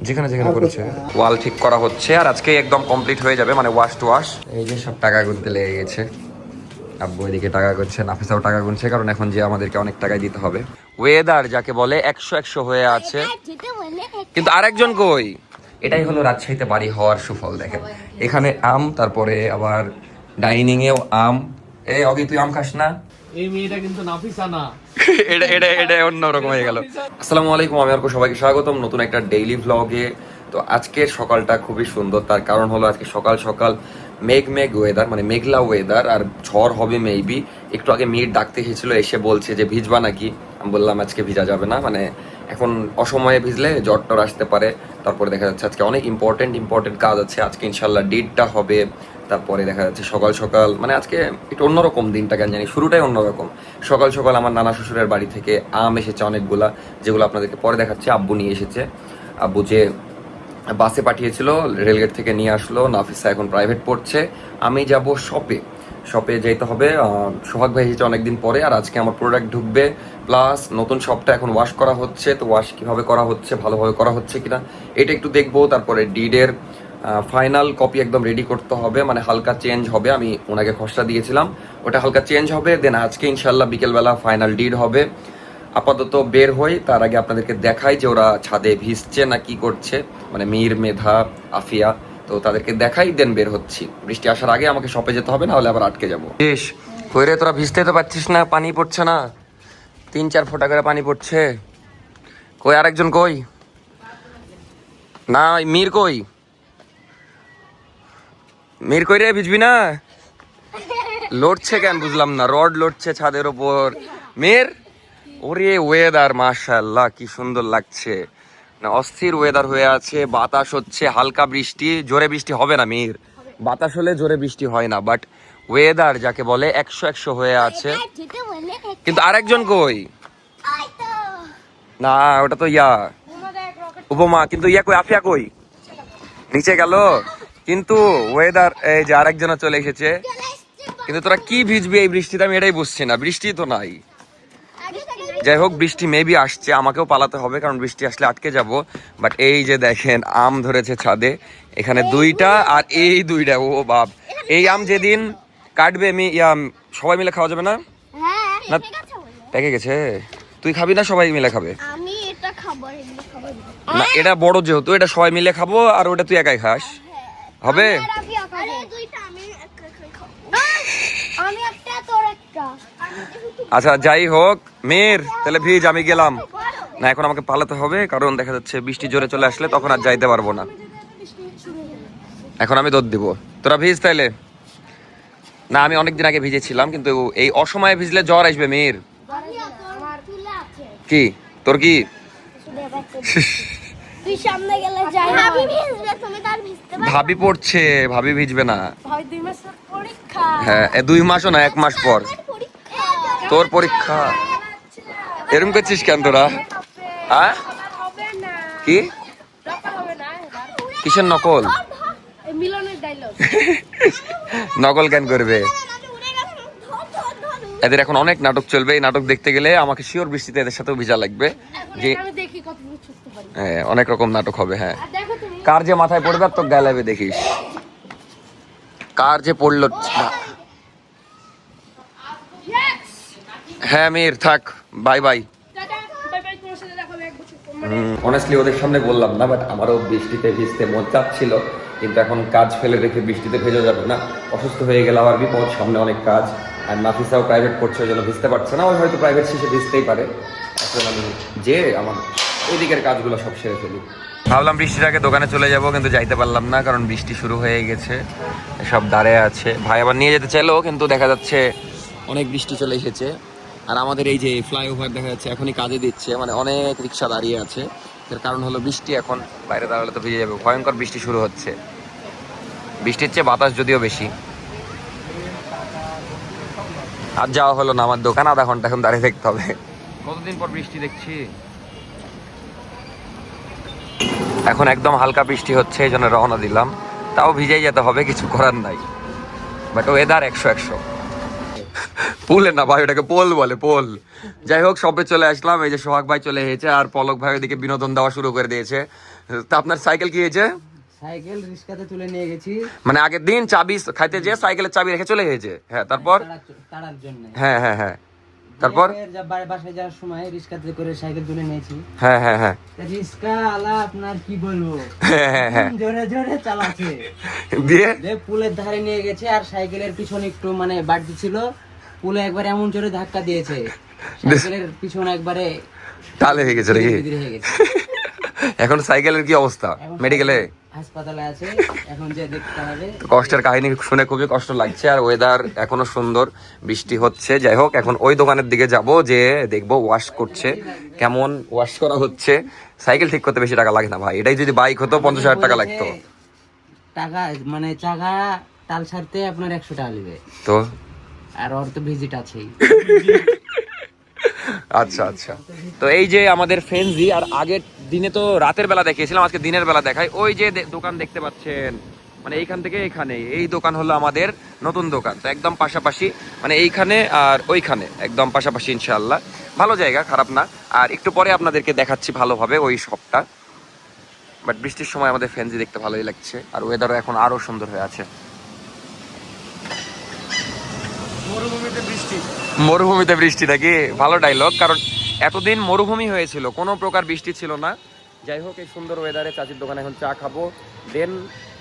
যেখানে যেখানে করেছে ওয়াল ঠিক করা হচ্ছে আর আজকে একদম কমপ্লিট হয়ে যাবে, মানে ওয়াশ টু ওয়াশ। এই যে সব টাকা গুনতে লেগে গেছে, আব্বু এদিকে টাকা গুনছে, নাফিসাও টাকা গুনছে, কারণ এখন যে আমাদেরকে অনেক টাকাই দিতে হবে। ওয়েদার যাকে বলে 100 হয়ে আছে, কিন্তু আরেকজন কই? এটাই হলো রাজশাহীতে বাড়ি হওয়ার সুফল। দেখেন এখানে আম, তারপরে আবার ডাইনিং এও আম। এই অগি তুই আম খাস না? এই মেয়েটা কিন্তু নাফিসা না, এটা অন্যরকম হয়ে গেল। আসসালামু আলাইকুম, আমি আর সবাইকে স্বাগতম নতুন একটা ডেইলি ভ্লগে। তো আজকের সকালটা খুবই সুন্দর, তার কারণ হলো আজকে সকাল সকাল মেঘ ওয়েদার, মানে মেঘলা ওয়েদার, আর ঝড় হবে মেবি। একটু আগে মেয়ের ডাকতে এসেছিল, এসে বলছে যে ভিজবা নাকি। আমি বললাম আজকে ভিজা যাবে না, মানে এখন অসময়ে ভিজলে জ্বর টর আসতে পারে। তারপরে দেখা যাচ্ছে আজকে অনেক ইম্পর্টেন্ট কাজ আছে, আজকে ইনশাল্লাহ ডিডটা হবে। তারপরে দেখা যাচ্ছে সকাল সকাল, মানে আজকে একটু অন্যরকম দিনটা, কেন জানি শুরুটাই অন্যরকম। সকাল সকাল আমার নানা শ্বশুরের বাড়ি থেকে আম এসেছে অনেকগুলা, যেগুলো আপনাদেরকে পরে দেখাচ্ছে। আব্বু নিয়ে এসেছে, আব্বু যে বাসে পাঠিয়েছিল রেলগেট থেকে নিয়ে আসলো। নাফিসা এখন প্রাইভেট পড়ছে, আমি যাব শপে যেতে হবে। সোহাগ ভাই এসেছে অনেকদিন পরে, আর আজকে আমার প্রোডাক্ট ঢুকবে। প্লাস নতুন শপটা এখন ওয়াশ করা হচ্ছে, তো ওয়াশ কিভাবে করা হচ্ছে, ভালোভাবে করা হচ্ছে কিনা এটা একটু দেখবো। তারপরে ডিডের ফাইনাল কপি একদম রেডি করতে হবে, মানে হালকা চেঞ্জ হবে। আমি ওনাকে খসড়া দিয়েছিলাম, ওটা হালকা চেঞ্জ হবে। দেন আজকে ইনশাল্লাহ বিকেলবেলা ফাইনাল ডিড হবে। আপাতত বের হই, তার আগে আপনাদেরকে দেখাই যে ওরা ছাদে ভিজছে না কি করছে, মানে মীর, মেধা, আফিয়া। তো তাদেরকে দেখাই, দেন বের হচ্ছি। বৃষ্টি আসার আগে আমাকে শপে যেতে হবে, না হলে আবার আটকে যাবো। বেশ কই রে, তোরা ভিজতে তো পারছিস না, পানি পড়ছে না, 3-4 ফোঁটা করে পানি পড়ছে। কই আরেকজন কই? না মীর কই? মীর কই রে, ভিজবি না? লড়ছে কেন বুঝলাম না, রড লড়ছে ছাদের ওপর। মীর, ওরে ওয়েদার মাশাআল্লাহ কি সুন্দর লাগছে, না অস্থির ওয়েদার হয়ে আছে। বাতাস হচ্ছে, হালকা বৃষ্টি, জোরে বৃষ্টি হবে না মীর, বাতাস হলে জোরে বৃষ্টি হয় না। বাট ওয়েদার যাকে বলে 100 হয়ে আছে, কিন্তু আরেকজন কই? না ওটা তো ইয়া উপমা, কিন্তু ইয়া কই, আফিয়া কই? নিচে গেল। কিন্তু ওয়েদার, এই যে আরেকজন চলে এসেছে। কিন্তু তোরা কি ভিজবি এই বৃষ্টিতে, আমি এটাই বুঝছি না, বৃষ্টি তো নাই। যাই হোক, বৃষ্টি মেবি আসছে, আমাকেও পালাতে হবে কারণ বৃষ্টি আসলে আটকে যাব। বাট এই যে দেখেন আম ধরেছে ছাদে, এখানে 2টা আর এই 2টা, ও বাপ। এই আম যেদিন কাটবে আমি সবাই মিলে খাওয়া যাবে না? না পেকে গেছে, তুই খাবি না সবাই মিলে খাবে? আমি এটা খাবো, না এটা বড় যেহেতু, এটা সবাই মিলে খাবো, আর ওটা তুই একাই খাস, হবে? আরে দুইটা আমি একা খাবো, আমি একটা তোর একটা। আচ্ছা যাই হোক মীর, তাহলে ভিজ, আমি গেলাম। না এখন আমাকে পালাতে হবে, কারণ দেখা যাচ্ছে বৃষ্টি জোরে চলে আসলে তখন আর যাইতে পারবো না। এখন আমি দৌড় দিব, তোরা ভিজ তাইলে। না আমি অনেকদিন আগে ভিজেছিলাম, কিন্তু এই অসময়ে ভিজলে জ্বর আসবে মীর। কি তোর কি? তুই সামনে গেলে যাই, ভাবি ভিজবে, তুমি তার ভিজতে পারবে? ভাবি পড়ছে, ভাবি ভিজবে না। ভাই 2 মাস পরীক্ষা। হ্যাঁ 2 মাসও না, 1 মাস পর তোর পরীক্ষা। এরকম করছিস কেন তোরা? হ্যাঁ কি কিসের নকল? মিলনের ডায়লগ। নকল কেন করবে? এদের এখন অনেক নাটক চলবে, এই নাটক দেখতে গেলে আমাকে শিওর বৃষ্টিতে এদের সাথেও ভিজা লাগবে। যে হ্যাঁ অনেক রকম নাটক হবে। হ্যাঁ কার যে মাথায় পড়বে আর তো গালাবে, দেখিস কার যে পড়লো। হ্যাঁ মীর থাক, বাই বাই। অনেস্টলি ওদের সামনে বললাম না, বাট আমারও বৃষ্টিতে ভিজতে মন চাচ্ছিল, কিন্তু এখন কাজ ফেলে রেখে বৃষ্টিতে ভেজা যাবে না, অসুস্থ হয়ে গেলে আবার বিপদ, সামনে অনেক কাজ। আর নাফিসাও প্রাইভেট পড়ছে, ওই জন্য ভিজতে পারছে না, ওই হয়তো প্রাইভেট শেষে ভিজতেই পারে। এখন আমি যে আমার ওই দিকের কাজগুলো সব সেরে ফেলি। ভাবলাম বৃষ্টির আগে দোকানে চলে যাব, কিন্তু যাইতে পারলাম না কারণ বৃষ্টি শুরু হয়ে গেছে, সব দাঁড়িয়ে আছে। ভাই আবার নিয়ে যেতে চাইলো, কিন্তু দেখা যাচ্ছে অনেক বৃষ্টি চলে এসেছে। আর আমাদের এই যে ফ্লাইওভার দেখা যাচ্ছে এখনই কাজে দিচ্ছে, মানে অনেক রিক্সা দাঁড়িয়ে আছে। এর কারণ হলো বৃষ্টি, এখন বাইরে দাঁড়ালে তো ভিজে যাবে। ভয়ঙ্কর বৃষ্টি শুরু হচ্ছে, বৃষ্টির চেয়ে বাতাস যদিও বেশি। আর যাওয়া হলো না, আমার দোকান আধা ঘন্টা এখন দাঁড়িয়ে দেখতে হবে। কতদিন পর বৃষ্টি দেখছি। এখন একদম হালকা বৃষ্টি হচ্ছে, এই জন্য রওনা দিলাম। তাও ভিজেই যেতে হবে, কিছু করার নাই। But weather 100। পুলে না ভাই, ওটাকে পোল বলে, পোল। যাই হোক, সবে চলে আসলাম, এই যে সোহাগ ভাই চলে এসেছে আর পলক ভাই ওইদিকে বিনোদন দেওয়া শুরু করে দিয়েছে। তা আপনার সাইকেল কি হয়েছে? সাইকেল রিস্কাতে তুলে নিয়ে গেছি, মানে আগের দিন চাবি খাইতে যেয়ে সাইকেলের চাবি রেখে চলে গেছে। হ্যাঁ, তারপর? তাড়ার জন্য। হ্যাঁ হ্যাঁ হ্যাঁ, তারপর? বাসায় যাওয়ার সময় রিস্কাতে করে সাইকেল তুলে নিয়েছি। হ্যাঁ হ্যাঁ হ্যাঁ, রিস্কা আলা আপনার কি বলবো, হ্যাঁ হ্যাঁ হ্যাঁ, জোরে জোরে চালাচ্ছে। দিয়ে পুলের ধারে নিয়ে গেছে আর সাইকেলের পিছনে একটু মানে বাড়তি ছিল, পুলে একবার এমন জোরে ধাক্কা দিয়েছে সাইকেলের পিছনে একবারে তালে হয়ে গেছে নাকি? বিদরে হয়ে গেছে। এখন সাইকেলের কি অবস্থা? মেডিকেলে? হাসপাতালে আছে, এখন যে দেখতে হবে। তো কষ্টের কাহিনী শুনে খুবই কষ্ট লাগছে। আর ওয়েদার এখনো সুন্দর, বৃষ্টি হচ্ছে। যাই হোক, এখন ওই দোকানের দিকে যাব, যে দেখবো ওয়াশ করছে, কেমন ওয়াশ করা হচ্ছে। সাইকেল ঠিক করতে বেশি টাকা লাগে না ভাই, এটাই যদি বাইক হতো 50,000 টাকা লাগতো। টাকা মানে চাকা তাল ছাড়তে আপনার 100 টাকা নেবে, তো আর ওর তো ভিজিট আছেই। আচ্ছা আচ্ছা, তো এই যে আমাদের ফেন্সি, আর আগের দিনে তো রাতের বেলা দেখিয়েছিলাম, আজকে দিনের বেলা দেখাই। ওই যে দোকান দেখতে পাচ্ছেন, মানে এইখান থেকে এখানে, এই দোকান হলো আমাদের নতুন দোকান। তো একদম পাশাপাশি, মানে এইখানে আর ওইখানে একদম পাশাপাশি, ইনশাআল্লাহ ভালো জায়গা, খারাপ না। আর একটু পরে আপনাদেরকে দেখাচ্ছি ভালোভাবে ওই শপটা। বাট বৃষ্টির সময় আমাদের ফেন্সি দেখতে ভালোই লাগছে, আর ওয়েদারও এখন আরো সুন্দর হয়ে আছে। মরুভূমিতে বৃষ্টি নাকি? ভালো ডায়লগ, কারণ এতদিন মরুভূমি হয়েছিল, কোনো প্রকার বৃষ্টি ছিল না। যাই হোক, এই সুন্দর ওয়েদারে চাচির দোকানে এখন চা খাবো, দেন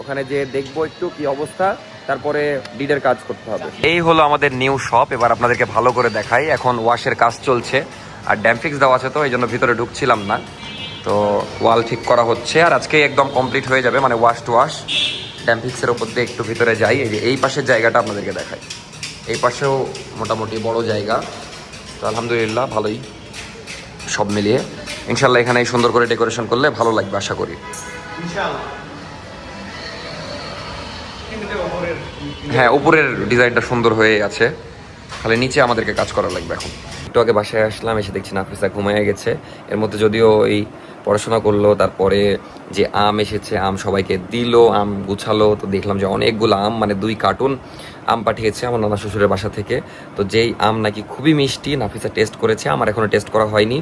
ওখানে যে দেখবো একটু কি অবস্থা, তারপরে ডিডের কাজ করতে হবে। এই হলো আমাদের নিউ শপ। এবার আপনাদেরকে ভালো করে দেখাই। এখন ওয়াশের কাজ চলছে, আর ড্যামফিক্স দেওয়া আছে, তো এই জন্য ভিতরে ঢুকছিলাম না। তো ওয়াল ঠিক করা হচ্ছে, আর আজকে একদম কমপ্লিট হয়ে যাবে, মানে ওয়াশ টু ওয়াশ। ড্যামফিক্সের ওপর দিয়ে একটু ভিতরে যাই, এই যে এই পাশের জায়গাটা আপনাদেরকে দেখাই। এই পাশেও মোটামুটি বড় জায়গা, তো আলহামদুলিল্লাহ ভালোই সব মিলিয়ে। ইনশাল্লাহ এখানে সুন্দর করে ডেকোরেশন করলে ভালো লাগবে আশা করি। হ্যাঁ, উপরের ডিজাইনটা সুন্দর হয়ে আছে, খালি নিচে আমাদেরকে কাজ করা লাগবে। এখন একটু আগে বাসায় আসলাম, এসে দেখছি নাফিসা ঘুমিয়ে গেছে। এর মধ্যে যদিও এই পড়াশোনা করলো, তারপরে যে আম এসেছে, আম সবাইকে দিল, আম গুছালো। তো দেখলাম যে অনেকগুলো আম, মানে 2 কার্টুন আম পাঠিয়েছে আমার নানা শ্বশুরের বাসা থেকে। তো যেই আম নাকি খুবই মিষ্টি, নাফিসা টেস্ট করেছে, আমার এখনও টেস্ট করা হয়নি।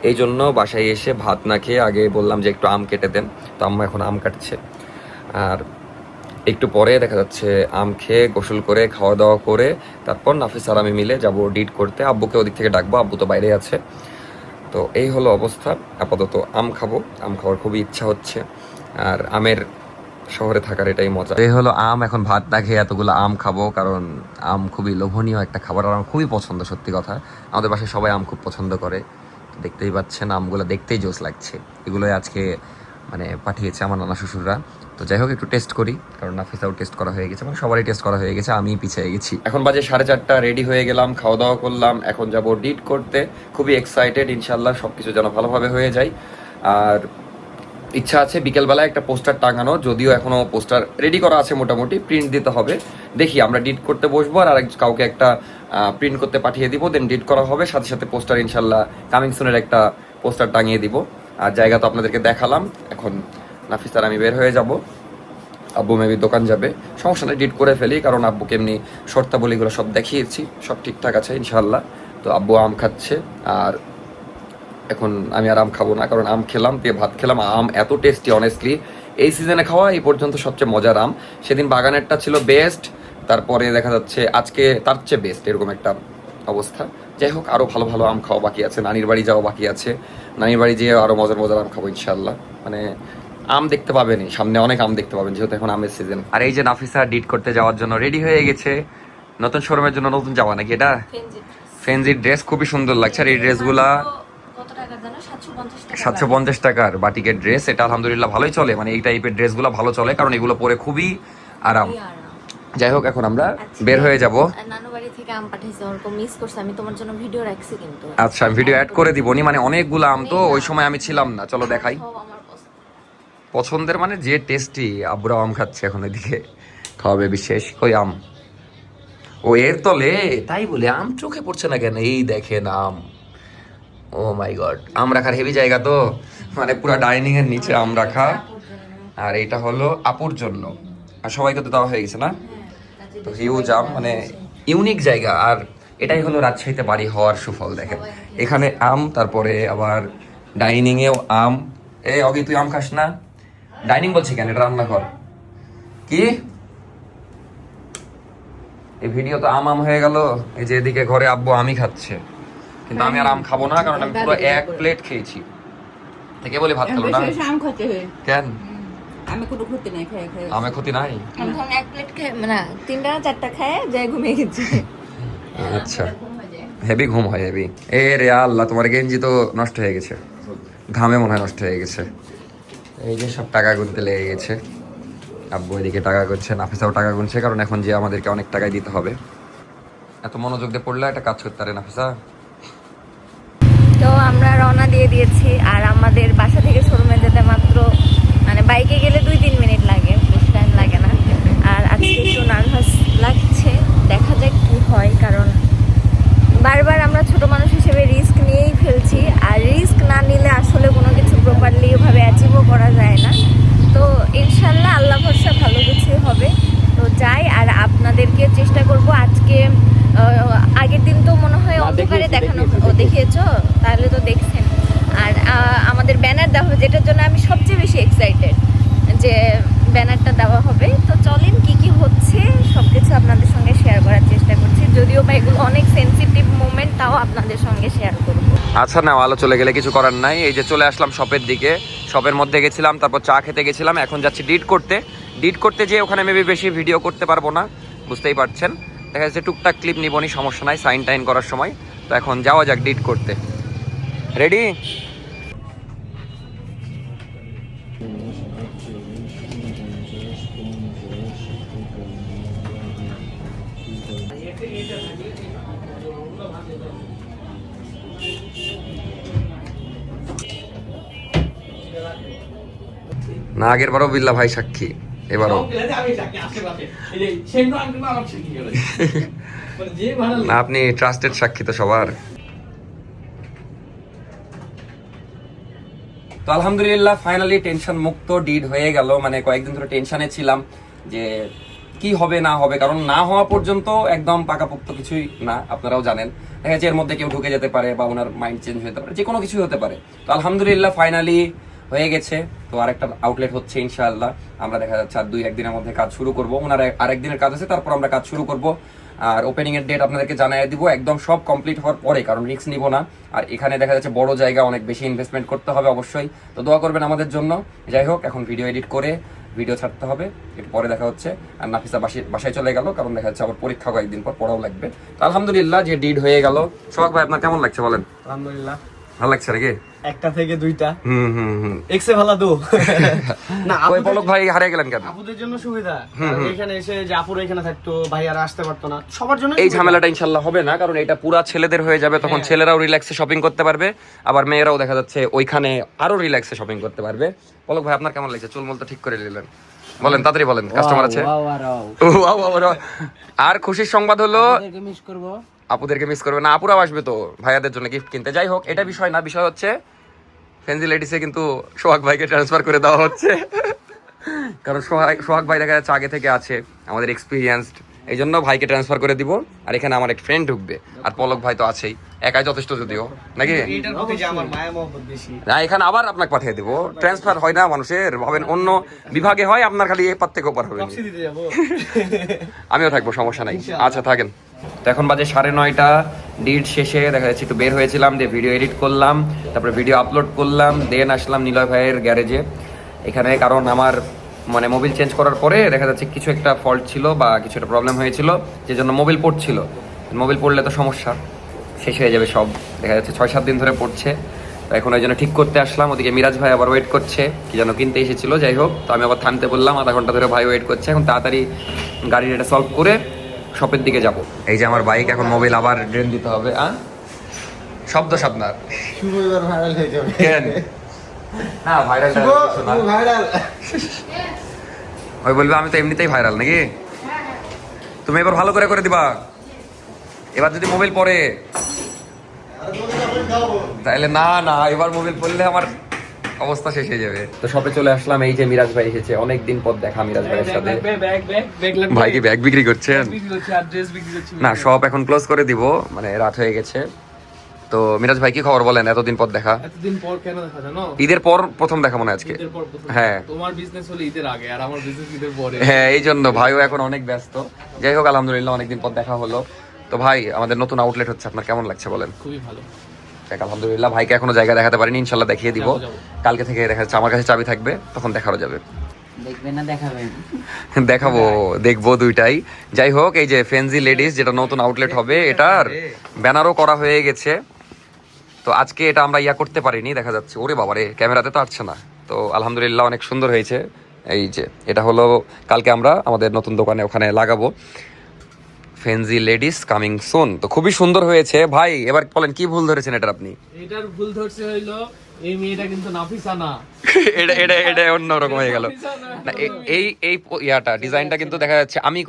এই জন্য বাসায় এসে ভাত না খেয়ে আগে বললাম যে একটু আম কেটে দেন। তো আম্মা এখন আম কাটছে, আর একটু পরে দেখা যাচ্ছে আম খেয়ে গোসল করে খাওয়া দাওয়া করে তারপর নাফিস আর আমি মিলে যাব ডিট করতে। আব্বুকে ওদিক থেকে ডাকবো, আব্বু তো বাইরে আছে। তো এই হলো অবস্থা। আপাতত আম খাবো, আম খাওয়ার খুবই ইচ্ছা হচ্ছে, আর আমের শহরে থাকার এটাই মজা। এই হলো আম, এখন ভাত না খেয়ে এতগুলো আম খাবো, কারণ আম খুবই লোভনীয় একটা খাবার, আর আমার খুবই পছন্দ। সত্যি কথা, আমাদের বাসায় সবাই আম খুব পছন্দ করে। দেখতেই পাচ্ছেন আমগুলো দেখতেই জোস লাগছে। এগুলোই আজকে মানে পাঠিয়েছে আমার নানা শ্বশুররা। তো যাই হোক, একটু টেস্ট করি, কারণ নাফিসাও টেস্ট করা হয়ে গেছে, মানে সবারই টেস্ট করা হয়ে গেছে, আমি পিছিয়ে গেছি। এখন বাজে 4:30, রেডি হয়ে গেলাম, খাওয়া দাওয়া করলাম, এখন যাব ডিট করতে। খুবই এক্সাইটেড, ইনশাল্লাহ সবকিছু যেন ভালোভাবে হয়ে যায়। আর ইচ্ছা আছে বিকেলবেলায় একটা পোস্টার টাঙানো, যদিও এখনো পোস্টার রেডি করা আছে, মোটামুটি প্রিন্ট দিতে হবে। দেখি, আমরা ডিট করতে বসবো, আর কাউকে একটা প্রিন্ট করতে পাঠিয়ে দিব, দেন ডিট করা হবে, সাথে সাথে পোস্টার ইনশাল্লাহ কামিং সুনের একটা পোস্টার টাঙিয়ে দিব। আর জায়গা তো আপনাদেরকে দেখালাম। এখন নাফিস আর আমি বের হয়ে যাব, আব্বু মেবি দোকান যাবে, সমস্যা নেই, ডিট করে ফেলি, কারণ আব্বুকে এমনি শর্তাবলীগুলো সব দেখিয়েছি, সব ঠিকঠাক আছে ইনশাল্লাহ। তো আব্বু আম খাচ্ছে, আর এখন আমি আর আম খাবো না, কারণ আম খেলাম, দিয়ে ভাত খেলাম। আম এত টেস্টি, অনেস্টলি এই সিজনে খাওয়া এই পর্যন্ত সবচেয়ে মজার আম। সেদিন বাগানেরটা ছিল বেস্ট, তারপরে দেখা যাচ্ছে আজকে তার চেয়ে বেস্ট, এরকম একটা অবস্থা। যাই হোক, আরও ভালো ভালো আম খাওয়া বাকি আছে, নানির বাড়ি যাওয়া বাকি আছে, নানির বাড়ি যেয়ে আরও মজার মজার আম খাবো ইনশাল্লাহ। মানে আম দেখতে পাবেনই, সামনে অনেক আম দেখতে পাবেন, যেহেতু এখন আমের সিজন। আর এই যে নাফিসা ডিট করতে যাওয়ার জন্য রেডি হয়ে গেছে, নতুন শোরুমের জন্য নতুন যাওয়া নাকি? এটা ফেন্সির ড্রেস খুবই সুন্দর লাগছে, আর এই ড্রেসগুলা 750 টাকার বাটিকের ড্রেস। এটা আলহামদুলিল্লাহ ভালোই চলে, মানে এই টাইপের ড্রেসগুলো ভালো চলে, কারণ এগুলো পরে খুবই আরাম। যাই হোক, এখন আমরা বের হয়ে যাব। নানু বাড়ি থেকে আম পাঠিয়েছে, ওরকম মিস করছে, আমি তোমার জন্য ভিডিও রাখছি কিন্তু। আচ্ছা, আমি ভিডিও অ্যাড করে দিব নি, মানে অনেকগুলো আম তো, ওই সময় আমি ছিলাম না। চলো দেখাই। সব আমার পছন্দের মানে যে টেস্টি, আব্বুরা আম খাচ্ছে এখন, এদিকে খাওয়াবে বিশেষ। কই আম? ও এর তলে, তাই বলে আম চোখে পড়ছে না কেন? এই দেখেন আম, ও মাই গড। আম রাখার হেভি জায়গা তো, মানে পুরো ডাইনিং এর নিচে আম রাখা। আর এটা হলো আপুর জন্য, আর সবাইকে তো দেওয়া হয়ে গেছে না? তো হিউজ আম, মানে ইউনিক জায়গা। আর এটাই হলো রাজশাহীতে বাড়ি হওয়ার সুফল। দেখেন এখানে আম, তারপরে আবার ডাইনিং এও আম। এ অগি তুই আম খাস না? ডাইনিং বলছি কেন, এটা রান্নাঘর। কি এই ভিডিও তো আম হয়ে গেল। এই যে এদিকে ঘরে আব্বু আমি খাচ্ছে, কিন্তু আমি আর আম খাবো না, কারণ আমি পুরো 1 প্লেট খেয়েছি। কে বলে ভাত খেলো না কেন? আমি কোনো ক্ষতি নাই খাই খাই আমে ক্ষতি নাই। আমি তখন 1 প্লেট খাই না 3টা না 4টা খায় যাই ঘুমিয়ে গেছি। আচ্ছা, হেভি ঘুম হয় হেভি। এ রে আল্লাহ, তোমার গেঞ্জি তো নষ্ট হয়ে গেছে, ঘামে মনে হয় নষ্ট হয়ে গেছে। এই যে সব টাকা গুনতে লেগে গেছে, আব্বু এদিকে টাকা গুনছে, নাফিসাও টাকা গুনছে, কারণ এখন যে আমাদেরকে অনেক টাকাই দিতে হবে। এত মনোযোগ দিয়ে পড়লে একটা কাজ করতে পারে নাফিসা। তো আমরা রওনা দিয়ে দিয়েছি, আর আমাদের বাসা থেকে শোরুমে যেতে মাত্র মানে বাইকে গেলে 2-3 মিনিট লাগে, বেশি টাইম লাগে না। আর আজকে একটু নার্ভাস লাগছে, দেখা যাক কি হয়, কারণ বারবার আমরা ছোট মানুষ হিসেবে রিস্ক নিয়েই ফেলছি, আর রিস্ক না নিলে আসলে কোনো কিছু প্রপারলি ওভাবে অ্যাচিভও করা যায় না। তো ইনশাল্লাহ আল্লাহ ভরসা ভালো কিছুই হবে। তো যাই, আর আপনাদেরকে চেষ্টা করব আজকে। আগের দিন তো মনে হয় অন্ধকারে দেখানো, ও দেখিয়েছো তাহলে তো দেখছেন। আর আমাদের ব্যানার দেওয়া হবে, যেটার জন্য আমি সবচেয়ে বেশি এক্সাইটেড যে ব্যানারটা দেওয়া হবে। তো চলেন কি কি হচ্ছে সবকিছু আপনাদের সঙ্গে শেয়ার করার চেষ্টা করছি, যদিও বা এগুলো অনেক সেন্সিটিভ মোমেন্ট, তাও আপনাদের সঙ্গে শেয়ার করব। আচ্ছা না, আলো চলে গেলে কিছু করার নাই। এই যে চলে আসলাম শপের দিকে, শপের মধ্যে গেছিলাম, তারপর চা খেতে গেছিলাম, এখন যাচ্ছি ডিট করতে যে ওখানে মেবি বেশি ভিডিও করতে পারবো না, বুঝতেই পারছেন। দেখা যাচ্ছে টুকটাক ক্লিপ নিবনি, সমস্যা নাই, সাইন টাইন করার সময়। তো এখন যাওয়া যাক ডিট করতে। রেডি? না, আগের বারও বিল্লা ভাই সাক্ষী, এবারও না। আপনি ট্রাস্টেড সাক্ষী তো সবার। তো আলহামদুলিল্লাহ ফাইনালি টেনশন মুক্ত, ডিড হয়ে গেল। মানে কয়েকদিন ধরে টেনশনে ছিলাম যে কি হবে না হবে, কারণ না হওয়া পর্যন্ত একদম পাকাপোক্ত কিছুই না, আপনারাও জানেন। দেখা যাচ্ছে এর মধ্যে কেউ ঢুকে যেতে পারে, বা ওনার মাইন্ড চেঞ্জ হতে পারে, যে কোনো কিছুই হতে পারে। তো আলহামদুলিল্লাহ ফাইনালি হয়ে গেছে। তো আরেকটা আউটলেট হচ্ছে ইনশাআল্লাহ, আমরা দেখা যাচ্ছে আর 2-1 দিনের মধ্যে কাজ শুরু করবো। ওনার আরেকদিনের কাজ আছে, তারপর আমরা কাজ শুরু করব। আর ওপেনিং এর ডেট আপনাদেরকে জানিয়ে দিব একদম সব কমপ্লিট হওয়ার পরে, কারণ রিস্ক নিব না। আর এখানে দেখা যাচ্ছে বড় জায়গা, অনেক বেশি ইনভেস্টমেন্ট করতে হবে অবশ্যই। তো দোয়া করবেন আমাদের জন্য। যাই হোক, এখন ভিডিও এডিট করে ভিডিও ছাড়তে হবে, একটু পরে দেখা হচ্ছে। আর নাফিসা বাসায় চলে গেল, কারণ দেখা যাচ্ছে আবার পরীক্ষা কয়েকদিন পর, পড়াও লাগবে। তো আলহামদুলিল্লাহ যে ডিড হয়ে গেল। সোহাগ ভাই আপনার কেমন লাগছে বলেন? আলহামদুলিল্লাহ ভালো লাগছে নাকি? একটা থেকে 2টা হুম। এক্সে ভালো দো না। ওই পলক ভাই হারিয়ে গেলেন কেন? আপুদের জন্য সুবিধা, এখানে এসে যে আপুরা এখানে থাকতো, ভাই আর আসতে পারতো না, সবার জন্য এই ঝামেলাটা ইনশাল্লাহ হবে না, কারণ এটা পুরা ছেলেদের হয়ে যাবে। তখন ছেলেরাও রিল্যাক্সে শপিং করতে পারবে, আবার মেয়েরাও দেখা যাচ্ছে ওইখানে আরো রিল্যাক্সে শপিং করতে পারবে। পলক ভাই আপনার কেমন লাগছে? চুলমুল তো ঠিক করে নিলেন, বলেন তাড়াতাড়ি বলেন, কাস্টমার আছে। আর খুশির সংবাদ হলো মিস করব, আপুদেরকে মিস করবে না, আপুরাও আসবে তো ভাইয়াদের জন্য গিফট কিনতে। যাই হোক, এটা বিষয় না, বিষয় হচ্ছে ফেন্সি লেডিসে কিন্তু সোহাগ ভাইকে ট্রান্সফার করে দেওয়া হচ্ছে, কারণ সোহাগ ভাই দেখা যাচ্ছে আগে থেকে আছে, আমাদের এক্সপিরিয়েন্সড, এই জন্য ভাইকে ট্রান্সফার করে দিব। আর এখানে আমার এক ফ্রেন্ড ঢুকবে, আর পলক ভাই তো আছেই, একাই যথেষ্ট যদিও নাকি। এটার প্রতি যে আমার মায়া মহব্বত বেশি। না, এখানে আবার আপনাকে পাঠিয়ে দিব, ট্রান্সফার হয় না মানুষের, ভাবেন অন্য বিভাগে হয়, আপনার খালি এ পার থেকে ওপার হবে। টক্সি দিতে যাবো আমিও থাকবো, সমস্যা নাই। আচ্ছা থাকেন। তো এখন বাজে 9:30, ডিড শেষে দেখা যাচ্ছে একটু বের হয়েছিলাম, দিয়ে ভিডিও এডিট করলাম, তারপরে ভিডিও আপলোড করলাম, দেন আসলাম নিলয় ভাইয়ের গ্যারেজে এখানে। কারণ আমার মানে মোবিল চেঞ্জ করার পরে দেখা যাচ্ছে কিছু একটা ফল্ট ছিল বা কিছু একটা প্রবলেম হয়েছিল, যে জন্য মোবিল পড়ছিল। মোবিল পড়লে তো সমস্যা, শেষ হয়ে যাবে সব। দেখা যাচ্ছে 6-7 দিন ধরে পড়ছে, তো এখন ওই জন্য ঠিক করতে আসলাম। ওদিকে মিরাজ ভাই আবার ওয়েট করছে, কি যেন কিনতে এসেছিল। যাই হোক, তো আমি আবার থামতে বললাম, আধা ঘন্টা ধরে ভাই ওয়েট করছে। এখন তাড়াতাড়ি গাড়ির এটা সলভ করে শপের দিকে যাব। এই যে আমার বাইক, এখন মোবাইল আবার ড্রেন দিতে হবে। শব্দ আপনার শুভ এবার ভাইরাল হয়ে যাবে। কেন না ভাইরাল? ভাইরাল ওই বলবে আমি তো এমনিতেই ভাইরাল নাকি। তুমি এবার ভালো করে করে দিবা, এবার যদি মোবাইল পড়ে তাহলে না, এবার মোবাইল পড়লে আমার অবস্থা শেষ হয়ে যাবে। তো শপে চলে আসলাম, এই যে মিরাজ ভাই এসেছে, অনেকদিন পর দেখা মিরাজ ভাইয়ের সাথে। ভাই কি ব্যাগ বিক্রি করছেন? না, শপ এখন ক্লোজ করে দিব, মানে রাত হয়ে গেছে। তো মিরাজ ভাই কি খবর বলেন, এতদিন পর দেখা? এতদিন পর কেন দেখা জানো? ঈদের পর প্রথম দেখা মনে হয় আজকে। ঈদের পর প্রথম। হ্যাঁ তোমার বিজনেস হলো ঈদের আগে আর আমার বিজনেস ঈদের পরে। হ্যাঁ, এই জন্য ভাইও এখন অনেক ব্যস্ত। যাই হোক, আলহামদুলিল্লাহ অনেকদিন পর দেখা হলো। তো ভাই, আমাদের নতুন আউটলেট হচ্ছে, আপনার কেমন লাগছে বলেন? খুবই ভালো। দেখ, আলহামদুলিল্লাহ ভাইকে এখনো জায়গা দেখাতে পারিনি, ইনশাল্লাহ দেখিয়ে দিব। যাবো। কালকে থেকে দেখা যাচ্ছে, আমার কাছে চাবি থাকবে, তখন দেখানো যাবে। দেখবেন না দেখাবেন? দেখাবো, দেখবো দুইটাই। যাই হোক, এই যে ফেন্সি লেডিস যেটা নতুন আউটলেট হবে, এটার ব্যানারও করা হয়ে গেছে। তো আজকে এটা আমরা করতে পারিনি, দেখা যাচ্ছে। ওরে বাবা রে, ক্যামেরাতে তো আসছে না। তো আলহামদুলিল্লাহ অনেক সুন্দর হয়েছে। এই যে এটা হলো, কালকে আমরা আমাদের নতুন দোকানে ওখানে লাগাবো, ফেন্সি লেডিস কামিং সুন। তো খুবই সুন্দর হয়েছে ভাই। এবার বলেন কি ভুল ধরেছেন এটার আপনি? এটার ভুল ধরছে হইলো এই মেয়েটা কিন্তু নাফিসা না। এটা অন্যরকম হয়ে গেল না। এই ইয়াটা ডিজাইনটা কিন্তু দেখা যাচ্ছে আমি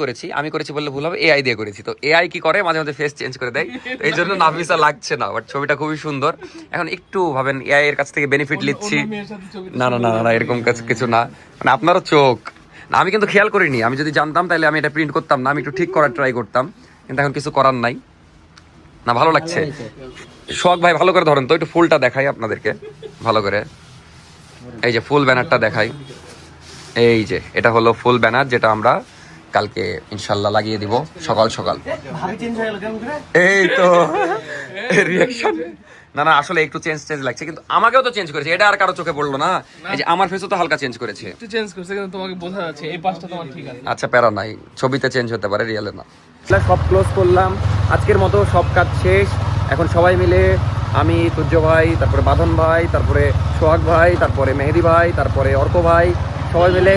করেছি বললে ভুল হবে, এআই দিয়ে করেছি। তো এআই কি করে, মাঝে মাঝে ফেস চেঞ্জ করে দেয়, এই জন্য নাফিসা লাগছে না। বাট ছবিটা খুবই সুন্দর। এখন একটু ভাবেন, এআই এর কাছ থেকে বেনিফিট নিচ্ছি। না না না না, এরকম কিছু না, মানে আপনারও চোখ না। আমি কিন্তু খেয়াল করিনি, আমি যদি জানতাম তাহলে আমি এটা প্রিন্ট করতাম না, আমি একটু ঠিক করার ট্রাই করতাম, কিন্তু এখন কিছু করার নাই। না, ভালো লাগছে। শখ ভাই ভালো করে ধরেন তো, একটু ফুলটা দেখাই আপনাদেরকে ভালো করে। এই যে ফুল ব্যানারটা দেখাই, এই যে এটা হলো ফুল ব্যানার, যেটা আমরা কালকে ইনশাল্লাহ লাগিয়ে দিব সকাল সকাল। ভাবি চেঞ্জ হয়ে গেল কেমন করে? এই তো রিঅ্যাকশন। না না, আসলে একটু চেঞ্জ লাগছে, কিন্তু আমাকেও তো চেঞ্জ করেছে, এটা আর কারো চোখে পড়লো না। এই যে আমার ফেসও তো হালকা চেঞ্জ করেছে। একটু চেঞ্জ করছে কিন্তু তোমাকে বোঝা যাচ্ছে এই পাশটা তোমার ঠিক আছে। আচ্ছা, প্যারা নাই, ছবিতে চেঞ্জ হতে পারে, রিয়েলে না। সব ক্লোজ করলাম, আজকের মতো সব কাজ শেষ। এখন সবাই মিলে, আমি, তুর্য ভাই, তারপরে বাঁধন ভাই, তারপরে সোহাগ ভাই, তারপরে মেহেদি ভাই, তারপরে অর্ক ভাই, সবাই মিলে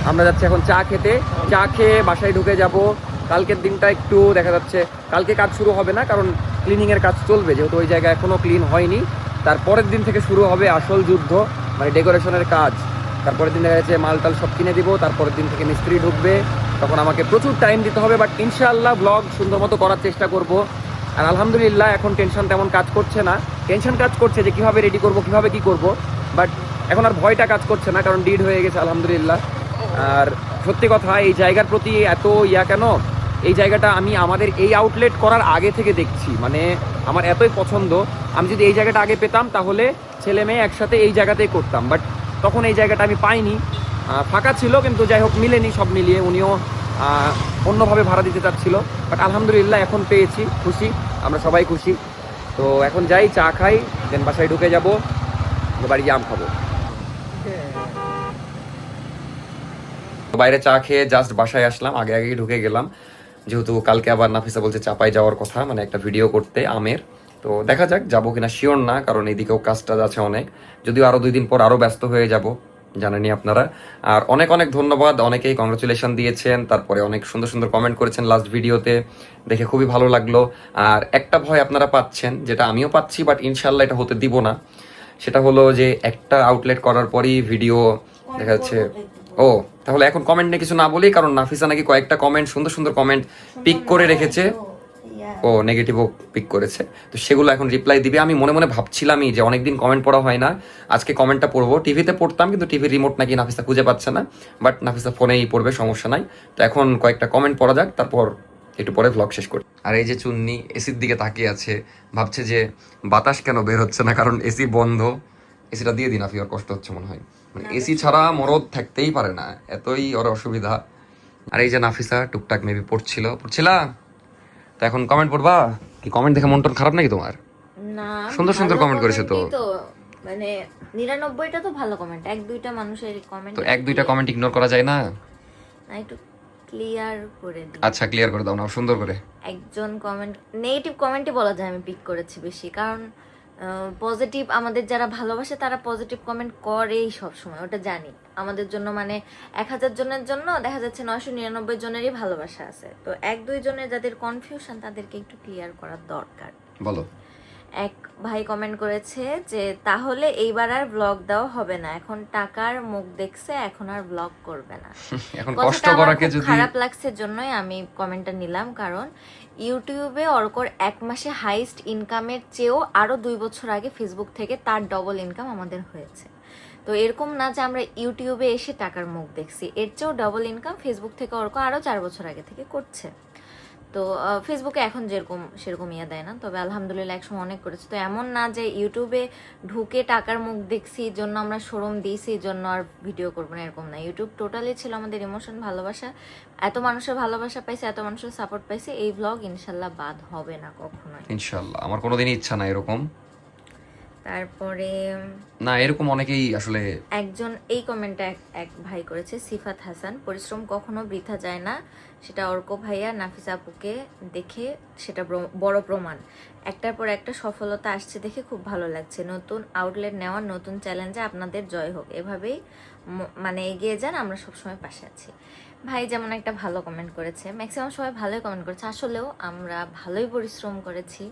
আমরা যাচ্ছি এখন চা খেতে। চা খেয়ে বাসায় ঢুকে যাব। কালকের দিনটা একটু দেখা যাচ্ছে, কালকে কাজ শুরু হবে না, কারণ ক্লিনিংয়ের কাজ চলবে, যেহেতু ওই জায়গা এখনও ক্লিন হয়নি। তারপরের দিন থেকে শুরু হবে আসল যুদ্ধ, মানে ডেকোরেশনের কাজ। তারপরের দিন দেখা যাচ্ছে মালটাল সব কিনে দিব, তারপরের দিন থেকে মিস্ত্রি ঢুকবে, তখন আমাকে প্রচুর টাইম দিতে হবে। বাট ইনশাআল্লাহ ব্লগ সুন্দর মতো করার চেষ্টা করব। আর আলহামদুলিল্লাহ এখন টেনশন তেমন কাজ করছে না। টেনশন কাজ করছে যে কীভাবে রেডি করব, কীভাবে কী করব, বাট এখন আর ভয়টা কাজ করছে না, কারণ ডিড হয়ে গেছে আলহামদুলিল্লাহ। আর সত্যি কথা, এই জায়গার প্রতি এত কেন, এই জায়গাটা আমি আমাদের এই আউটলেট করার আগে থেকে দেখছি, মানে আমার এতই পছন্দ। আমি যদি এই জায়গাটা আগে পেতাম তাহলে ছেলে মেয়ে একসাথে এই জায়গাতেই করতাম, বাট তখন এই জায়গাটা আমি পাইনি, ফাঁকা ছিল। কিন্তু যাই হোক, মিলেনি, সব মিলিয়ে উনিও অন্যভাবে ভাড়া দিতে চাচ্ছিল। বাট আলহামদুলিল্লাহ এখন পেয়েছি, খুশি, আমরা সবাই খুশি। তো এখন যাই, চা খাই, দেন বাসায় ঢুকে যাব, বাড়ি আম খাবো। বাইরে চা খেয়ে জাস্ট বাসায় আসলাম, আগে আগেই ঢুকে গেলাম, যেহেতু কালকে আবার নাফিসা বলছে চাপাই যাওয়ার কথা, মানে একটা ভিডিও করতে আমের। তো দেখা যাক যাবো কিনা, শিওর না, কারণ এইদিকেও কাজটা আছে অনেক। যদিও আরো 2 দিন পর আরো ব্যস্ত হয়ে যাব, জানেনই আপনারা। আর অনেক অনেক ধন্যবাদ, অনেকেই কংগ্রেচুলেশন দিয়েছেন, তারপরে অনেক সুন্দর সুন্দর কমেন্ট করেছেন লাস্ট ভিডিওতে, দেখে খুবই ভালো লাগলো। আর একটা ভয় আপনারা পাচ্ছেন, যেটা আমিও পাচ্ছি, বাট ইনশাল্লাহ এটা হতে দিব না। সেটা হলো যে একটা আউটলেট করার পরই ভিডিও দেখা যাচ্ছে। ও, তাহলে এখন কমেন্ট নিয়ে কিছু না বলি, কারণ নাফিসা নাকি কয়েকটা কমেন্ট, সুন্দর সুন্দর কমেন্ট পিক করে রেখেছে। ও, নেগেটিভও পিক করেছে, তো সেগুলো এখন রিপ্লাই দিবে। আমি মনে মনে ভাবছিলামই যে অনেকদিন কমেন্ট পড়া হয় না, আজকে কমেন্টটা পড়বো। টিভিতে পড়তাম, কিন্তু টিভির রিমোট নাকি নাফিসা খুঁজে পাচ্ছে না, বাট নাফিসা ফোনেই পড়বে, সমস্যা নাই। তো এখন কয়েকটা কমেন্ট পড়া যাক, তারপর একটু পরে ভ্লগ শেষ করি। আর এই যে চুন্নি এসির দিকে তাকিয়ে আছে, ভাবছে যে বাতাস কেন বের হচ্ছে না, কারণ এসি বন্ধ। এসিটা দিয়ে দিন, আফি, ওর কষ্ট হচ্ছে মনে হয়, মানে এসি ছাড়া মরদ থাকতেই পারে না, এতই ওর অসুবিধা। আর এই যে নাফিসা টুকটাক মেবি পড়ছিলা, তো এখন কমেন্ট পড়বা কি? কমেন্ট দেখে মন টন খারাপ নাকি তোমার? না, সুন্দর সুন্দর কমেন্ট করেছে তো, মানে 99টা তো ভালো কমেন্ট, 1-2টা মানুষের কমেন্ট, তো 1-2টা কমেন্ট ইগনোর করা যায় না? না, একটু ক্লিয়ার করে দিই। আচ্ছা, ক্লিয়ার করে দাও না সুন্দর করে। একজন কমেন্ট, নেগেটিভ কমেন্টই বলা যায় আমি পিক করেছি বেশি, কারণ পজিটিভ আমাদের যারা ভালোবাসে তারা পজিটিভ কমেন্ট করেই সবসময়, ওটা জানি। আমাদের জন্য মানে 1000 জনের জন্য দেখা যাচ্ছে 999 জনেরই ভালোবাসা আছে, তো 1-2 জনের যাদের কনফিউশন তাদেরকে একটু ক্লিয়ার করার দরকার। বলো। এক ভাই কমেন্ট করেছে যে তাহলে এইবার আর ব্লগ দেওয়া হবে না, এখন টাকার মুখ দেখছে, এখন আর ব্লগ করবে না। এখন কষ্ট করাকে যদি খারাপ লাগছে জন্যই আমি কমেন্টটা নিলাম, কারণ ইউটিউবে অর্কর 1 মাসে হাইস্ট ইনকামের চেয়েও আরো 2 বছর আগে ফেসবুক থেকে তার ডবল ইনকাম আমাদের হয়েছে। তো এরকম না যে আমরা ইউটিউবে এসে টাকার মুখ দেখছি, এর চেয়েও ডাবল ইনকাম ফেসবুক থেকে অর্ক আরও 4 বছর আগে থেকে করছে। তো ফেসবুকে এখন যেরকম সেরকম ইয়ে দেয় না, তবে আলহামদুলিল্লাহ একসময় অনেক করেছে। তো এমন না যে ইউটিউবে ঢুকে টাকার মুখ দেখছি এই জন্য আমরা শোরুম দিয়েছি এই জন্য আর ভিডিও করবো না, এরকম না। ইউটিউব টোটালি ছিল আমাদের ইমোশন, ভালোবাসা। এত মানুষের ভালোবাসা পাইছে, এত মানুষের সাপোর্ট পাইছে, এই ব্লগ ইনশাল্লাহ বাদ হবে না কখনোই, ইনশাল্লাহ। আমার কোনোদিনই ইচ্ছা না এরকম। তারপরে না, এরকম অনেকেই আসলে একজন এই কমেন্টটা এক ভাই করেছে, সিফাত হাসান, পরিশ্রম কখনো বৃথা যায় না, সেটা অর্ক ভাইয়া নাফিসা আপুকে দেখে সেটা বড় প্রমাণ। একটার পর একটা সফলতা আসছে দেখে খুব ভালো লাগছে। নতুন আউটলেট নেওয়ার নতুন চ্যালেঞ্জে আপনাদের জয় হোক, এভাবেই মানে এগিয়ে যান, আমরা সবসময় পাশে আছি। ভাই যেমন একটা ভালো কমেন্ট করেছে, ম্যাক্সিমাম সবাই ভালোই কমেন্ট করেছে। আসলেও আমরা ভালোই পরিশ্রম করেছি,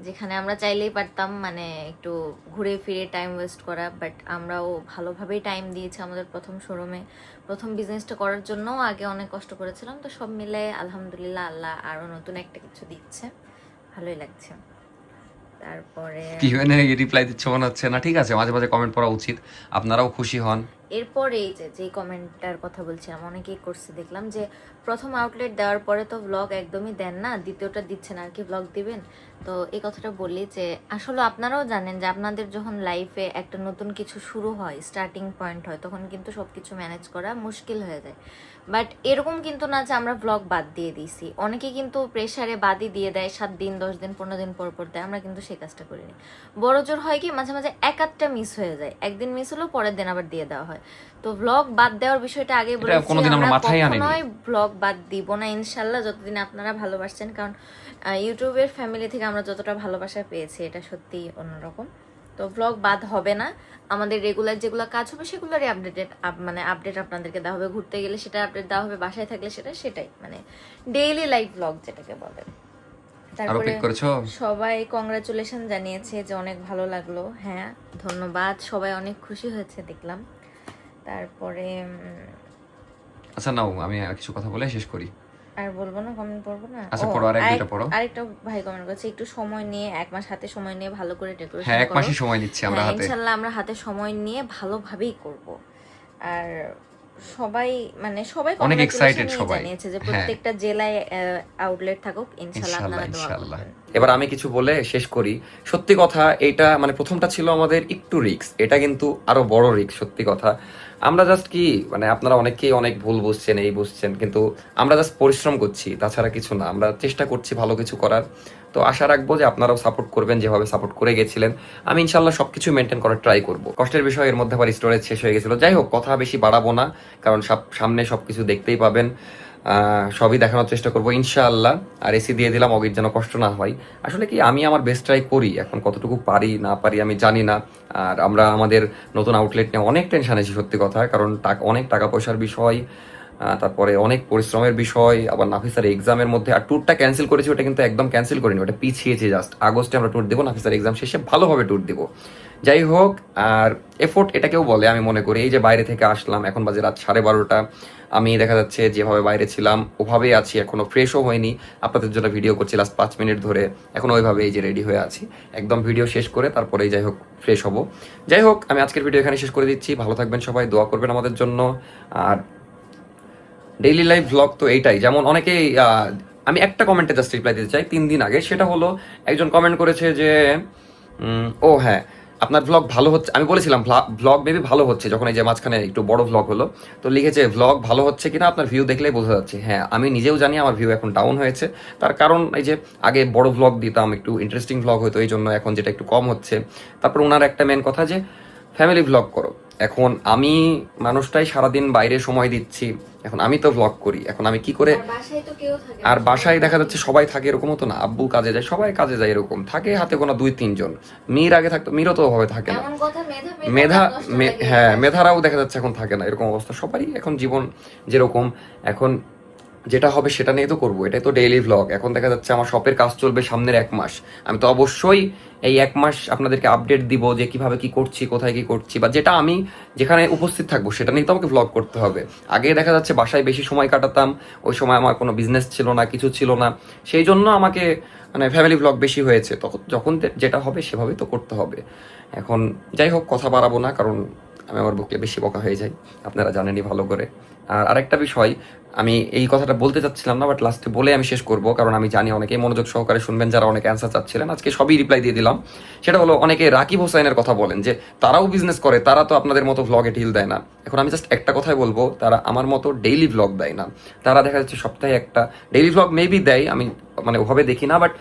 যেখানে আমরা চাইলেই পারতাম মানে একটু ঘুরে ফিরে টাইম ওয়েস্ট করা, বাট আমরাও ভালোভাবেই টাইম দিয়েছি আমাদের প্রথম শোরুমে, প্রথম বিজনেসটা করার জন্যও আগে অনেক কষ্ট করেছিলাম। তো সব মিলে আলহামদুলিল্লাহ আল্লাহ আরও নতুন একটা কিছু দিচ্ছে, ভালোই লাগছে। তারপরে কি হয় না রিপ্লাই দিচ্ছে মনে হচ্ছে না, ঠিক আছে, মাঝে মাঝে কমেন্ট পড়া উচিত, আপনারাও খুশি হন। এরপরে এই যে কমেন্টটার কথা বলছিলাম, অনেকেই করছে দেখলাম যে প্রথম আউটলেট দেওয়ার পরে তো ব্লগ একদমই দেন না, দ্বিতীয়টা দিচ্ছেন, আর কি ব্লগ দিবেন। তো এই কথাটা বলি যে আসলে আপনারাও জানেন যে আপনাদের যখন লাইফে একটা নতুন কিছু শুরু হয়, স্টার্টিং পয়েন্ট হয়, তখন কিন্তু সব কিছু ম্যানেজ করা মুশকিল হয়ে যায়। বাট এরকম কিন্তু না যে আমরা ব্লগ বাদ দিয়ে দিয়েছি, অনেকে কিন্তু প্রেশারে বাদই দিয়ে দেয়, 7 দিন 10 দিন 15 দিন পর পর দেয়, আমরা কিন্তু সেই কাজটা করিনি। বড় জোর হয় কি মাঝে মাঝে এক আধটা মিস হয়ে যায়, একদিন মিস হলো পরের দিন আবার দিয়ে দেওয়া হয়। তো ব্লগ বাদ দেওয়ার বিষয়টা আগে বলেছি, আমরা কখনোই ব্লগ বাদ দিব না ইনশাল্লাহ, যতদিন আপনারা ভালোবাসছেন। কারণ ইউটিউবের ফ্যামিলি থেকে আমরা যতটা ভালোবাসা পেয়েছি এটা সত্যি অন্যরকম। তো ব্লগ বাদ হবে না, আমাদের রেগুলার যেগুলো কাজ হবে সেগুলোরই আপডেট আপনাদেরকে দেওয়া হবে, ঘুরতে গেলে সেটা আপডেট দেওয়া হবে, বাসায় থাকলে সেটাই মানে ডেইলি লাইফ ব্লগ যেটাকে বলে। তারপরে সবাই কংগ্রাচুলেশন জানিয়েছে যে অনেক ভালো লাগলো, হ্যাঁ ধন্যবাদ, সবাই অনেক খুশি হয়েছে দেখলাম। তারপরে আচ্ছা নাও আমি কিছু কথা বলে শেষ করি, আর বলবো না, কমেন্ট পড়বো না। আচ্ছা পড়ো, আরেকটা পড়ো। আরেকটা ভাই কমেন্ট করেছে, একটু সময় নিয়ে 1 মাস হাতে সময় নিয়ে ভালো করে ডেকোরেশন করো। হ্যাঁ 1 মাসই সময় নিচ্ছি আমরা হাতে, ইনশাআল্লাহ আমরা হাতে সময় নিয়ে ভালোভাবেই করব। আর সবাই অনেক এক্সাইটেড, সবাই জানিয়েছে যে প্রত্যেকটা জেলায় আউটলেট থাকুক, ইনশাআল্লাহ আপনারা দোয়া করবেন। এবার আমি কিছু বলে শেষ করি। সত্যি কথা, এটা মানে প্রথমটা ছিল আমাদের একটু রিস্ক, এটা কিন্তু আরো বড় রিস্ক। সত্যি কথা, আমরা জাস্ট কি মানে আপনারা অনেকেই অনেক ভুল বুঝছেন, এই বুঝছেন, কিন্তু আমরা জাস্ট পরিশ্রম করছি, তাছাড়া কিছু না। আমরা চেষ্টা করছি ভালো কিছু করার। তো আশা রাখবো যে আপনারাও সাপোর্ট করবেন যেভাবে সাপোর্ট করে গেছিলেন। আমি ইনশাল্লাহ সবকিছু মেনটেন করার ট্রাই করবো। কষ্টের বিষয়, এর মধ্যে আবার স্টোরেজ শেষ হয়ে গেছিল। যাই হোক, কথা বেশি বাড়াবো না, কারণ সামনে সবকিছু দেখতেই পাবেন, সবই দেখানোর চেষ্টা করবো ইনশাআল্লাহ। আর এসি দিয়ে দিলাম, অগির যেন কষ্ট না হয়। আসলে কি আমি আমার বেস্ট ট্রাই করি, এখন কতটুকু পারি না পারি আমি জানি না। আর আমরা আমাদের নতুন আউটলেট নিয়ে অনেক টেনশন আছি সত্যি কথা, কারণ অনেক টাকা পয়সার বিষয়, তারপরে অনেক পরিশ্রমের বিষয়, আবার নাফিসার এক্সামের মধ্যে। আর ট্যুরটা ক্যান্সেল করেছি, ওটা কিন্তু একদম ক্যান্সেল করিনি, ওটা পিছিয়েছি জাস্ট। আগস্টে আমরা ট্যুর দেবো, নাফিসার এক্সাম শেষে ভালোভাবে ট্যুর দেবো। যাই হোক, আর এফোর্ট এটাকেও বলে আমি মনে করি। এই যে বাইরে থেকে আসলাম, এখন বাজে রাত 12:30, আমি দেখা যাচ্ছে যেভাবে বাইরে ছিলাম ওভাবেই আছি, এখনো ফ্রেশও হয়নি। আপনাদের জন্য ভিডিও করছি লাস্ট 5 মিনিট ধরে, এখন ওইভাবে এই যে রেডি হয়ে আছি, একদম ভিডিও শেষ করে তারপরেই যাই হোক ফ্রেশ হব। যাই হোক, আমি আজকের ভিডিও এখানে শেষ করে দিচ্ছি। ভালো থাকবেন সবাই, দোয়া করবেন আমাদের জন্য। আর ডেইলি লাইফ ব্লগ তো এইটাই। যেমন অনেকেই, আমি একটা কমেন্টে জাস্ট রিপ্লাই দিতে চাই 3 দিন আগে। সেটা হলো, একজন কমেন্ট করেছে যে ও হ্যাঁ আপনার ব্লগ ভালো হচ্ছে। আমি বলেছিলাম ব্লগ মেবি ভালো হচ্ছে, যখন এই যে মাঝখানে একটু বড় ব্লগ হলো। তো লিখেছে ব্লগ ভালো হচ্ছে কিনা আপনার ভিউ দেখলেই বোঝা যাচ্ছে। হ্যাঁ আমি নিজেও জানি আমার ভিউ এখন ডাউন হয়েছে। তার কারণ এই যে আগে বড় ব্লগ দিতাম, একটু ইন্টারেস্টিং ব্লগ হতো, এই জন্য এখন যেটা একটু কম হচ্ছে। তারপর ওনার একটা মেন কথা যে ফ্যামিলি ব্লগ করো। এখন আমি মানুষটাই সারাদিন বাইরে সময় দিচ্ছি, এখন আমি তো ব্লগ করি, এখন আমি কি করে। আর বাসায় দেখা যাচ্ছে সবাই থাকে, এরকমও তো না, আব্বু কাজে যায়, সবাই কাজে যায়, এরকম থাকে হাতে গোনা 2-3 জন। মীর আগে থাকতো, মীরও তো ওভাবে থাকে না, মেধারাও দেখা যাচ্ছে এখন থাকে না, এরকম অবস্থা সবারই। এখন জীবন যেরকম, এখন যেটা হবে সেটা নিয়ে তো করবো, এটাই তো ডেইলি ভ্লগ। এখন দেখা যাচ্ছে আমার শপের কাজ চলবে সামনের 1 মাস, আমি তো অবশ্যই এই 1 মাস আপনাদেরকে আপডেট দিব যে কিভাবে কি করছি, কোথায় কি করছি, বা যেটা আমি যেখানে উপস্থিত থাকবো সেটা নিয়ে তো আমাকে ভ্লগ করতে হবে। আগে দেখা যাচ্ছে বাসায় বেশি সময় কাটাতাম, ওই সময় আমার কোনো বিজনেস ছিল না, কিছু ছিল না, সেই জন্য আমাকে মানে ফ্যামিলি ভ্লগ বেশি হয়েছে। তখন যখন যেটা হবে সেভাবেই তো করতে হবে। এখন যাই হোক, কথা বাড়াবো না, কারণ আমি আমার বকলে বেশি বকা হয়ে যাই, আপনারা জানেনই ভালো করে। আর আরেকটা বিষয়, আমি এই কথাটা বলতে চাচ্ছিলাম না, বাট লাস্টে বলে আমি শেষ করব, কারণ আমি জানি অনেকেই মনোযোগ সহকারে শুনবেন যারা অনেকে অ্যান্সার চাচ্ছিলেন, আজকে সবই রিপ্লাই দিয়ে দিলাম। সেটা হলো, অনেকে রাকিব হোসাইনের কথা বলেন যে তারাও বিজনেস করে, তারা তো আপনাদের মতো ভ্লগে ঢিল দেয় না। এখন আমি জাস্ট একটা কথাই বলবো, তারা আমার মতো ডেইলি ভ্লগ দেয় না। তারা দেখা যাচ্ছে সপ্তাহে একটা ডেইলি ভ্লগ মেবি দেয়, আমি মানে ওভাবে দেখি না, বাট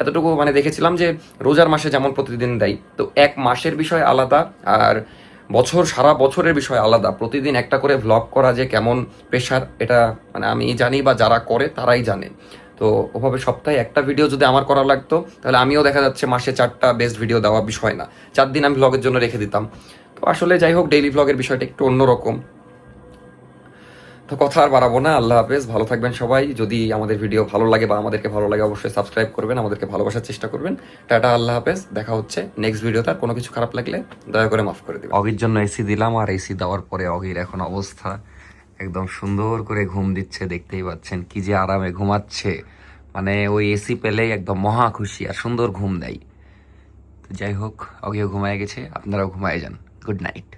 এতটুকু মানে দেখেছিলাম যে রোজার মাসে যেমন প্রতিদিন দেয়, তো এক মাসের বিষয় আলাদা, আর সারা বছরের বিষয় আলাদা। প্রতিদিন একটা করে ভ্লগ করা যে কেমন প্রেশার, এটা মানে আমি জানি, বা যারা করে তারাই জানে। তো ওভাবে সপ্তাহে একটা ভিডিও যদি আমার করা লাগতো, তাহলে আমিও দেখা যাচ্ছে মাসে 4টা বেস্ট ভিডিও দেওয়া বিষয় না, 4 দিন আমি ভ্লগের জন্য রেখে দিতাম। তো আসলে যাই হোক, ডেইলি ভ্লগের বিষয়টা একটু অন্যরকম। তো কথা আর বাড়াবো না, আল্লাহ হাফেজ, ভালো থাকবেন সবাই। যদি আমাদের ভিডিও ভালো লাগে বা আমাদেরকে ভালো লাগে, অবশ্যই সাবস্ক্রাইব করবেন, আমাদেরকে ভালোবাসার চেষ্টা করবেন। টাটা, আল্লাহ হাফেজ, দেখা হচ্ছে নেক্সট ভিডিওতে। আর কোনো কিছু খারাপ লাগলে দয়া করে মাফ করে দিবেন। অগির জন্য এসি দিলাম, আর এসি দেওয়ার পরে অগির এখন অবস্থা একদম সুন্দর করে ঘুম দিচ্ছে, দেখতেই পাচ্ছেন কি যে আরামে ঘুমাচ্ছে। মানে ওই এসি পেলেই একদম মহা খুশি আর সুন্দর ঘুম দেয়। তো যাই হোক, অগিও ঘুমায় গেছে, আপনারাও ঘুমায় যান। Good night.